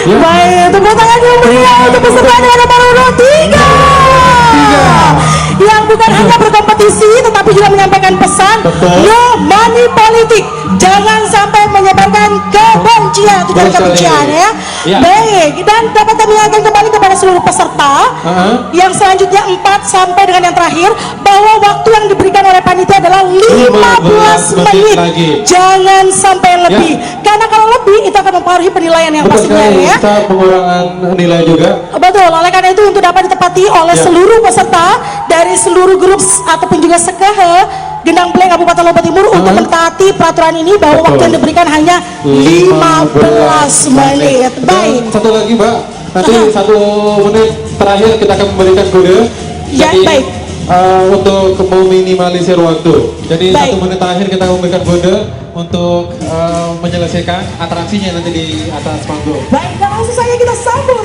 Baik, tepuk tangan yang meriah untuk peserta dengan nomor urut 3 yang bukan hanya berkompetisi tetapi juga menyampaikan pesan no money politik, jangan sampai menyebarkan kebencian, tujuan kebencian ya. Baik, dan dapat kami ingatkan kembali kepada seluruh peserta yang selanjutnya 4 sampai dengan yang terakhir bahwa waktu yang diberikan oleh panitia adalah 15 menit lagi. Jangan sampai lebih karena kalau lebih itu akan mempengaruhi penilaian yang pastinya ya. Bisa pengurangan nilai juga. Betul, oleh karena itu untuk dapat ditepati oleh seluruh peserta dari seluruh grup ataupun juga sekehe Gendang Play Kabupaten Lombok Timur untuk mentaati peraturan ini bahwa waktu yang diberikan hanya 15 menit. Baik. Dan satu lagi Mbak, nanti 1 menit terakhir kita akan memberikan kode. Ya, jadi, baik. Untuk meminimalisir waktu. Jadi baik. 1 menit terakhir kita memberikan kode untuk menyelesaikan atraksinya nanti di atas panggung. Baik, dan langsung saja kita sambut